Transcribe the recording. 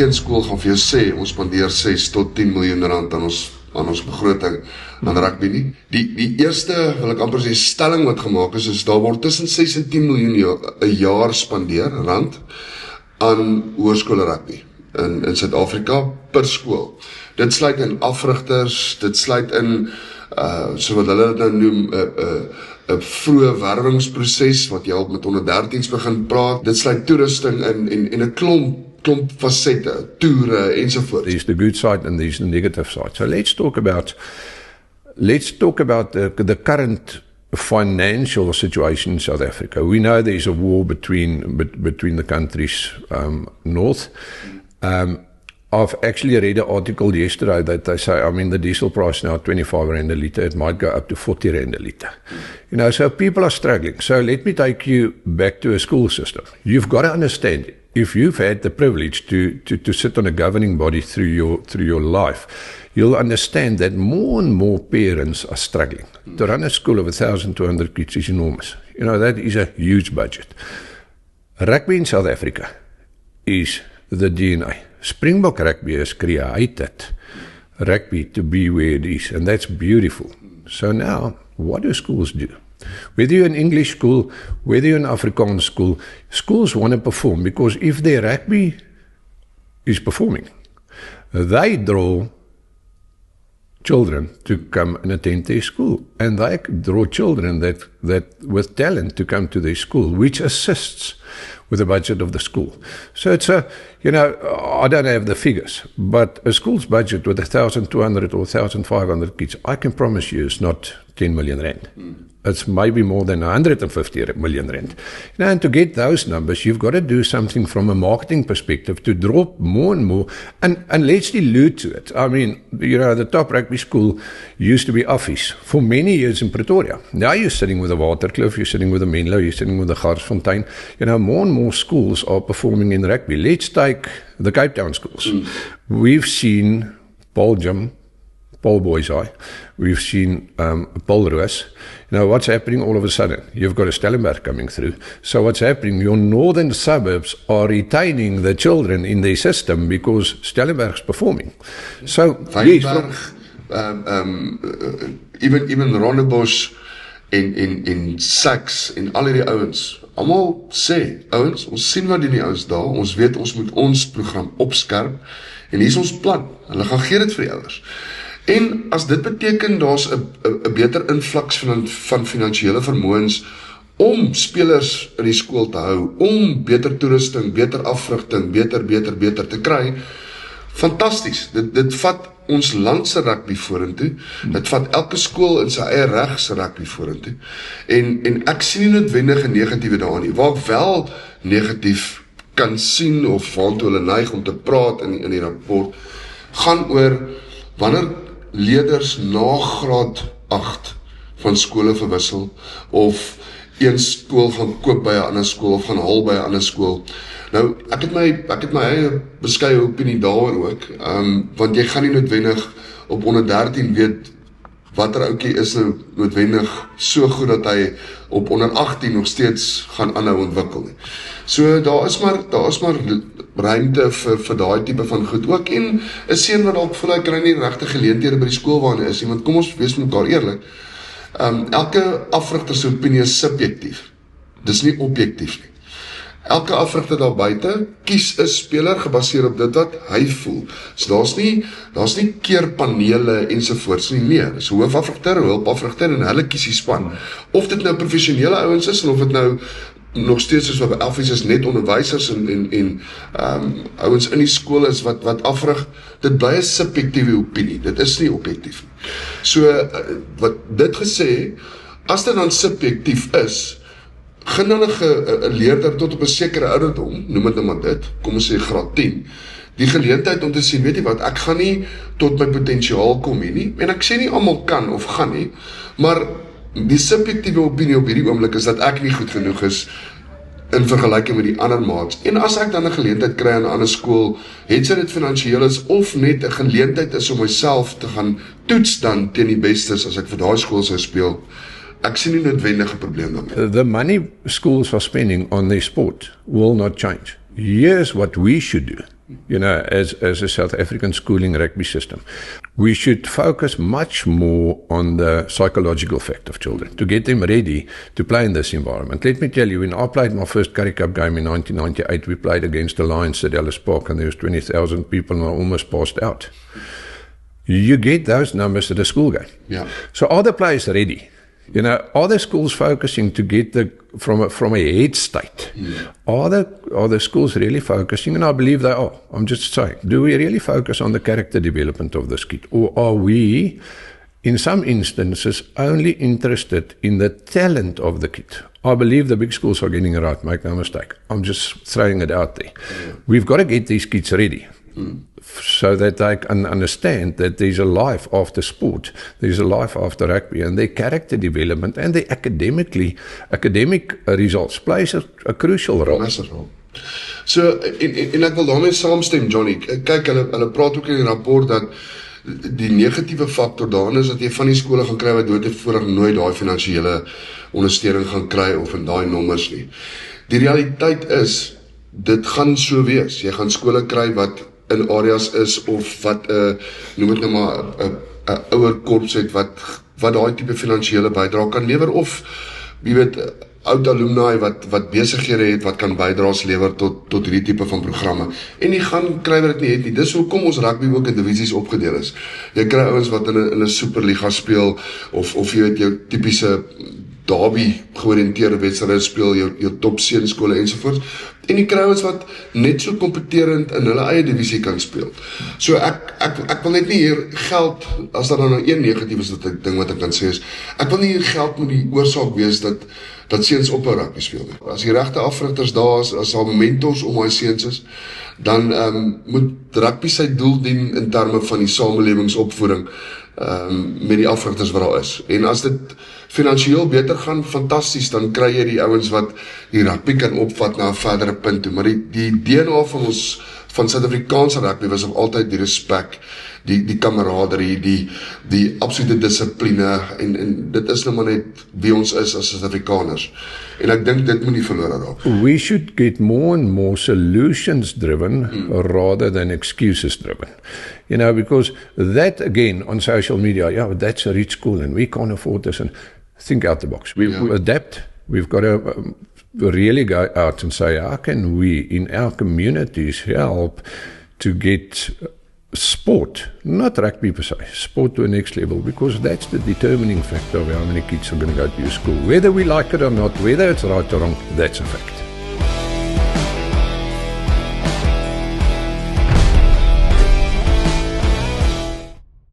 geen skool gaan vir jou sê, ons spandeer 6 tot 10 miljoen rand aan ons begroting aan rugby nie. Die eerste, wil ek amper sê, stelling wat gemaak is daar word tussen 6 en 10 miljoen 'n jaar spandeer, rand, aan hoërskole rugby in Suid-Afrika per skool. Dit sluit in afrigters, dit sluit in, so wat hulle dit nou noem, 'n vroeë werwingsproses, wat jy al met onder 13s begin praat. Dit sluit toerusting in en 'n klomp fasette, toere ensovoorts. There's the good side and there's the negative side. So let's talk about the current financial situation in South Africa. We know there's a war between the countries north. I've actually read an article yesterday that they say, the diesel price now 25 rand a litre, it might go up to 40 rand a litre. So people are struggling. So let me take you back to a school system. You've got to understand, if you've had the privilege to sit on a governing body through your life, you'll understand that more and more parents are struggling. To run a school of 1,200 kids is enormous. That is a huge budget. Rugby in South Africa is the DNA. Springbok rugby has created rugby to be where it is, and that's beautiful. So now, what do schools do? Whether you're an English school, whether you're an Afrikaans school, schools want to perform, because if their rugby is performing, they draw children to come and attend their school, and they draw children that with talent to come to their school, which assists with the budget of the school. So it's I don't have the figures, but a school's budget with 1,200 or 1,500 kids, I can promise you it's not 10 million rand. It's maybe more than 150 million rand. And to get those numbers, you've got to do something from a marketing perspective to draw more and more, and let's allude to it. The top rugby school used to be Office for many years in Pretoria. Now you're sitting with a Waterkloof, you're sitting with a Menlo, you're sitting with a Garsfontein. More and more schools are performing in rugby. Let's take the Cape Town schools. We've seen Paul Boyzai, we've seen Paul Roos. What's happening all of a sudden? You've got a Stellenberg coming through. So what's happening? Your northern suburbs are retaining the children in their system because Stellenberg's performing. So, Wynberg, even Rondebosch en Saks en al die ouens, almal sê, ouens, ons sien wat die ouens daar, ons weet ons moet ons program opskerp, en hier is ons plan, hulle gaan gee dit vir die ouers. En as dit beteken, daar's 'n beter invloeks van finansiële vermoëns om spelers in die skool te hou, om beter toerusting, beter afrigting, beter te kry, fantasties. Dit vat ons land se rugby vorentoe, dit vat elke skool in sy eie reg se rugby vorentoe, en ek sien nie noodwendig 'n negatiewe daarin nie, waar ek wel negatief kan sien, of waartoe hulle neig om te praat in die rapport, gaan oor wanneer leerders na graad 8 van skole verwissel, of een skool gaan koop by 'n ander skool, of gaan haal by 'n ander skool. Nou, ek het my eie beskeie opinie daaroor ook, want jy gaan nie noodwendig op onder 13 weet, watter ouetjie is nou noodwendig so goed dat hy op onder 18 nog steeds gaan aanhou ontwikkel nie. So daar is maar ruimte vir daai tipe van goed ook, en 'n seun wat dalk voel hy kry nie regte geleenthede by die skool waar hy is nie, want kom ons wees met mekaar eerlik, elke afrigter se opinie is subjektief, dis nie objektief nie. Elke afrigter daar buite kies 'n speler gebaseer op dit wat hy voel. So daar's nie keerpanele ensovoorts nie. Nee, dis hoofafrigter, hulpafrigter, en hulle kies die span. Of dit nou professionele ouens is, en of dit nou nog steeds soos wat by Elfies is, net onderwysers en ouens in die skool is wat afrig, dit bly 'n subjektiewe opinie. Dit is nie objektief nie. So wat dit gesê, as dit dan subjektief is, gaan dan 'n leerder tot op 'n sekere ouderdom, noem dit nou maar dit, kom ons sê graad 10, die geleentheid om te sien, weet jy wat, ek gaan nie tot my potensiaal kom hier nie, en ek sê nie almal kan of gaan nie, maar die subjektiewe opinie op hierdie oomblik is dat ek nie goed genoeg is in vergelyking met die ander maats. En as ek dan 'n geleentheid kry aan 'n ander skool, het sy dit finansiëel is of net 'n geleentheid is om myself te gaan toets dan teen die bestes as ek vir daai skool sou speel, ek sien nie noodwendig 'n probleem daarmee. The money schools are spending on their sport will not change. here's what we should do. As a South African schooling rugby system, we should focus much more on the psychological effect of children to get them ready to play in this environment. Let me tell you, when I played my first Currie Cup game in 1998, we played against the Lions at Ellis Park, and there was 20,000 people, and I almost passed out. You get those numbers at a school game. Yeah. So are the players ready? Are the schools focusing to get from a head state? Yeah. Are the schools really focusing? And I believe they are. I'm just saying, do we really focus on the character development of this kid? Or are we, in some instances, only interested in the talent of the kid? I believe the big schools are getting it right, make no mistake. I'm just throwing it out there. Yeah. We've got to get these kids ready. So that they can understand that there's a life after sport, there's a life after rugby, and their character development and their academic results plays a crucial role. Massive role. So, en ek wil daarmee saamstem, Johnny. Kyk, hulle praat ook in die rapport dat die negatiewe faktor daarin is dat jy van die skole gaan kry wat doodtevoorig nooit daai finansiële ondersteuning gaan kry of in daai nommers nie. Die realiteit is, dit gaan so wees. Jy gaan skole kry wat in areas is of wat noem dit nou maar 'n ouer korps het wat daai tipe finansiële bydrae kan lewer of jy weet oud alumni wat besighede het wat kan bydraes lewer tot hierdie tipe van programme. En jy gaan kry wat dit nie het nie. Dis hoekom ons rugby ook in divisies opgedeel is. Jy kry ouens wat in 'n superliga speel of jy weet jou tipiese derby georiënteerde wedstryde speel, jou top seunskole ensovoorts. En die ouens wat net so kompeterend in hulle eie divisie kan speel. So ek wil net nie hier geld, as daar nou een negatief is ding wat ek kan sê is, ek wil nie hier geld moet die oorsaak wees dat seuns ophou rugby speel nie. As die regte afrigters daar is, as daar mentors om daai seuns is, dan moet rugby sy doel dien in terme van die samelewingsopvoeding met die afrigters wat daar is. En as dit finansieel beter gaan, fantasties, dan kry jy die ouens wat die rugby kan opvat na 'n verdere punt toe. Maar die DNA van Suid-Afrikaanse rugby was nog altyd die respek, die kameraderie, die absolute dissipline en dit is nou maar net wie ons is as Suid-Afrikaners. En ek dink dit moet nie verlore raak. We should get more and more solutions driven rather than excuses driven. Because that again on social media, that's a rich school and we can't afford this, and think out the box. We adapt. We've got to really go out and say, how can we in our communities help to get sport, not rugby per se, sport to a next level, because that's the determining factor of how many kids are going to go to your school. Whether we like it or not, whether it's right or wrong, that's a fact.